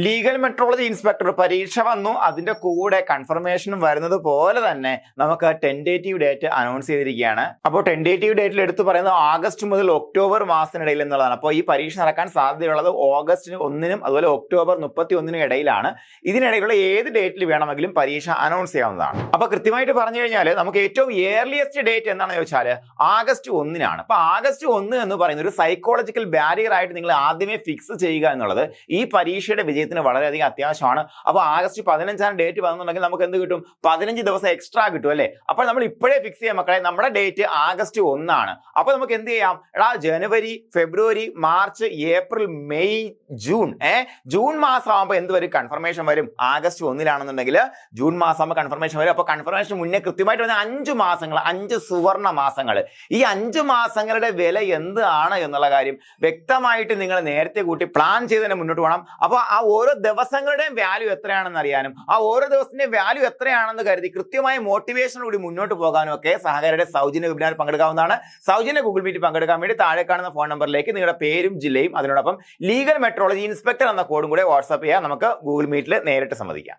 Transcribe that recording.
Legal metrology inspector പരീക്ഷ വന്നു, അതിന്റെ കൂടെ കൺഫർമേഷനും വരുന്നത് പോലെ തന്നെ നമുക്ക് ടെൻഡേറ്റീവ് ഡേറ്റ് അനൗൺസ് ചെയ്തിരിക്കുകയാണ്. അപ്പോൾ ടെൻഡേറ്റീവ് ഡേറ്റിൽ എടുത്തു പറയുന്നത് ഓഗസ്റ്റ് മുതൽ ഒക്ടോബർ മാസത്തിനിടയിൽ എന്നുള്ളതാണ്. അപ്പോൾ ഈ പരീക്ഷ നടക്കാൻ സാധ്യതയുള്ളത് ഓഗസ്റ്റ് 1-നും അതുപോലെ ഒക്ടോബർ 31-നും ഇടയിലാണ്. ഇതിനിടയിലുള്ള ഏത് ഡേറ്റിൽ വേണമെങ്കിലും പരീക്ഷ അനൗൺസ് ചെയ്യാവുന്നതാണ്. അപ്പോൾ കൃത്യമായിട്ട് പറഞ്ഞു കഴിഞ്ഞാൽ നമുക്ക് ഏറ്റവും ഏർലിയസ്റ്റ് ഡേറ്റ് എന്താണെന്ന് ചോദിച്ചാൽ ഓഗസ്റ്റ് 1-നാണ്. അപ്പോൾ ഓഗസ്റ്റ് 1 എന്ന് പറയുന്ന ഒരു സൈക്കോളജിക്കൽ ബാരിയർ ആയിട്ട് നിങ്ങൾ ആദ്യമേ ഫിക്സ് ചെയ്യുക എന്നുള്ളത് ഈ പരീക്ഷയുടെ വിജയത്തിന് വളരെയധികം അത്യാവശ്യമാണ്. അപ്പോൾ ഓഗസ്റ്റ് 15-ാം ഡേറ്റ് വന്നിട്ടുണ്ടെങ്കിൽ നമുക്ക് എന്ത് കിട്ടും? 15 ദിവസം എക്സ്ട്രാ കിട്ടും അല്ലേ? അപ്പോൾ നമ്മൾ ഇപ്പോഴേ ഫിക്സ് ചെയ്യാം മക്കളെ, നമ്മുടെ ഡേറ്റ് ഓഗസ്റ്റ് 1-ആണ്. അപ്പോൾ നമുക്ക് എന്ത് ചെയ്യാം? ജനുവരി, ഫെബ്രുവരി, മാർച്ച്, ഏപ്രിൽ, മെയ്, ജൂൺ ജൂൺ മാസം ആകുമ്പോൾ എന്ത് വരും? കൺഫർമേഷൻ വരും. ഓഗസ്റ്റ് 1-ലാണെന്നുണ്ടെങ്കിൽ ജൂൺ മാസം ആകുമ്പോൾ കൺഫർമേഷൻ വരും. അപ്പോൾ കൺഫർമേഷൻ മുന്നേ കൃത്യമായിട്ട് വന്ന 5 മാസങ്ങൾ, 5 സുവർണ മാസങ്ങൾ. ഈ 5 മാസങ്ങളുടെ വില എന്താണ് എന്നുള്ള കാര്യം വ്യക്തമായിട്ട് നിങ്ങൾ നേരത്തെ കൂട്ടി പ്ലാൻ ചെയ്ത് തന്നെ മുന്നോട്ട് പോകണം. അപ്പോൾ ആ ഓരോ ദിവസങ്ങളുടെയും വാല്യൂ എത്രയാണെന്ന് അറിയാനും ആ ഓരോ ദിവസത്തിന്റെയും വാല്യൂ എത്രയാണെന്ന് കരുതി കൃത്യമായ മോട്ടിവേഷനോടുകൂടി മുന്നോട്ട് പോകാനും ഒക്കെ സഹകരയുടെ സൗജന്യ വെബിനാർ പങ്കെടുക്കാവുന്നതാണ്. സൗജന്യ ഗൂഗിൾ മീറ്റ് പങ്കെടുക്കാൻ വേണ്ടി താഴെ കാണുന്ന ഫോൺ നമ്പറിലേക്ക് നിങ്ങളുടെ പേരും ജില്ലയും അതിനോടൊപ്പം ലീഗൽ മെട്രോളജി ഇൻസ്പെക്ടർ എന്ന കോഡും കൂടെ വാട്സ്ആപ്പ് ചെയ്യാം. നമുക്ക് ഗൂഗിൾ മീറ്റിൽ നേരിട്ട് സംവദിക്കാം.